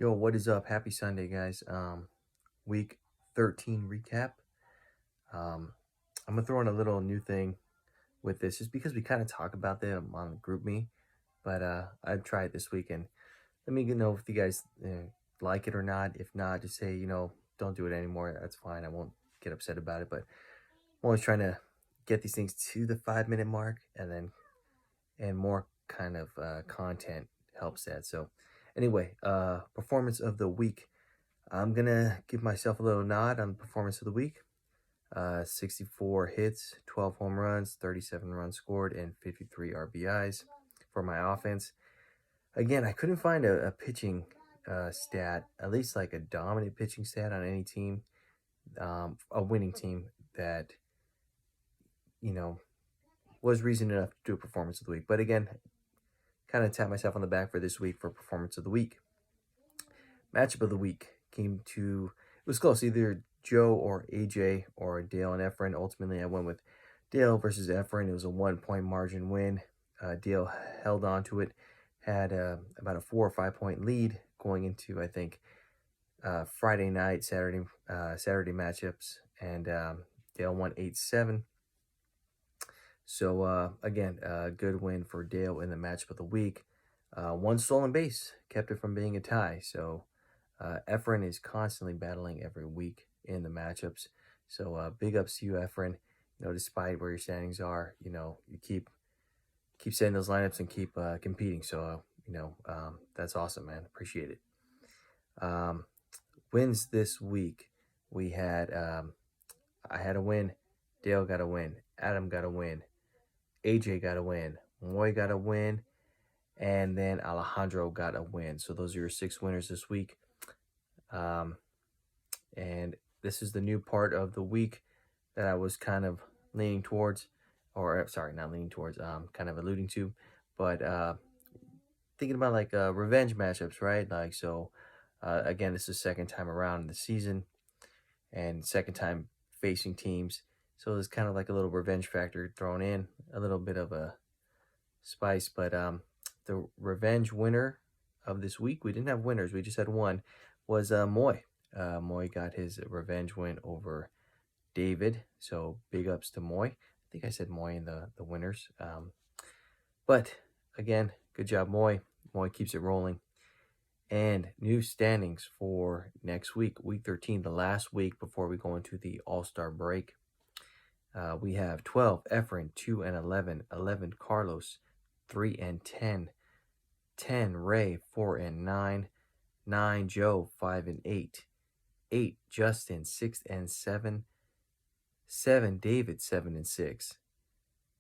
Yo, what is up? Happy Sunday, guys. Week 13 recap. Um, I'm gonna throw in a little new thing with this, just because we kind of talk about them on GroupMe, but I've tried this weekend. Let me know if you guys like it or not. If not, just say don't do it anymore. That's fine. I won't get upset about it. But I'm always trying to get these things to the 5 minute mark, and more kind of content helps that. So anyway, performance of the week. I'm gonna give myself a little nod on performance of the week. 64 hits, 12 home runs, 37 runs scored, and 53 RBIs for my offense. Again, I couldn't find a pitching stat, at least like a dominant pitching stat on any team, a winning team that you know was reason enough to do a performance of the week. But again, kind of tap myself on the back for this week for performance of the week. Matchup of the week came to, it was close, either Joe or AJ or Dale and Efren. Ultimately, I went with Dale versus Efren. It was a 1 point margin win. Dale held on to it, had about a 4 or 5 point lead going into, I think, Friday night, Saturday matchups, and Dale won 8-7. So again, a good win for Dale in the matchup of the week. One stolen base kept it from being a tie. So Efren is constantly battling every week in the matchups. So big ups to you, Efren. Despite where your standings are, you keep setting those lineups and keep competing. So that's awesome, man. Appreciate it. Wins this week. We had I had a win. Dale got a win. Adam got a win. AJ got a win. Moy got a win. And then Alejandro got a win. So those are your 6 winners this week. And this is the new part of the week that I was kind of leaning towards, or sorry, not leaning towards, kind of alluding to, but thinking about like revenge matchups, right? Like, so again, this is the second time around in the season and second time facing teams. So there's kind of like a little revenge factor thrown in, a little bit of a spice. But the revenge winner of this week, we didn't have winners, we just had one, was Moy. Moy got his revenge win over David. So big ups to Moy. I think I said Moy in the winners. But again, good job, Moy. Moy keeps it rolling. And new standings for next week, week 13, the last week before we go into the All-Star break. We have 12, Efren, 2 and 11, 11, Carlos, 3 and 10, 10, Ray, 4 and 9, 9, Joe, 5 and 8, 8, Justin, 6 and 7, 7, David, 7 and 6,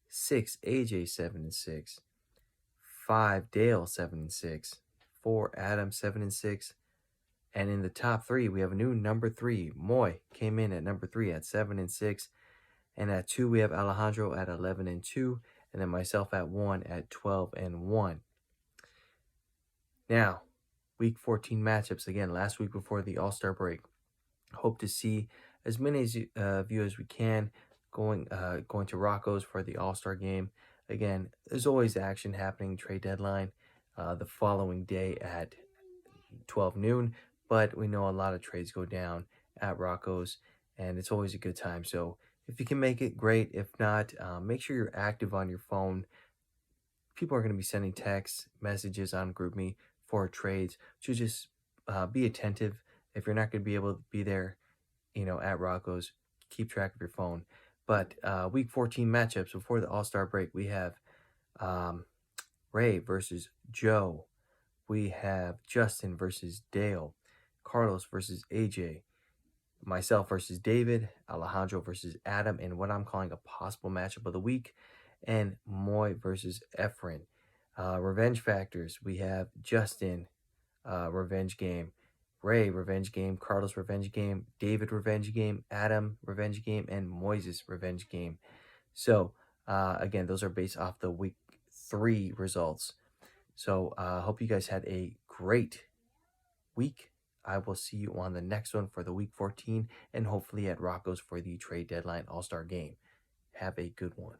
6, AJ, 7 and 6, 5, Dale, 7 and 6, 4, Adam, 7 and 6, and in the top 3, we have a new number 3. Moy came in at number 3 at 7 and 6, and at 2, we have Alejandro at 11 and 2, and then myself at 1 at 12 and 1. Now, week 14 matchups, again, last week before the All-Star break. Hope to see as many of you as we can going to Rocco's for the All-Star game. Again, there's always action happening, trade deadline the following day at 12 noon, but we know a lot of trades go down at Rocco's, and it's always a good time. So if you can make it, great. If not, make sure you're active on your phone. People are going to be sending texts, messages on GroupMe for trades. So just be attentive. If you're not going to be able to be there, at Rocco's, keep track of your phone. But week 14 matchups before the All-Star break, we have Ray versus Joe. We have Justin versus Dale, Carlos versus AJ, myself versus David, Alejandro versus Adam, and what I'm calling a possible matchup of the week, and Moy versus Efren. Revenge factors, we have Justin, revenge game, Ray, revenge game, Carlos, revenge game, David, revenge game, Adam, revenge game, and Moises, revenge game. So, again, those are based off the week 3 results. So, hope you guys had a great week. I will see you on the next one for the week 14 and hopefully at Rocco's for the trade deadline All-Star game. Have a good one.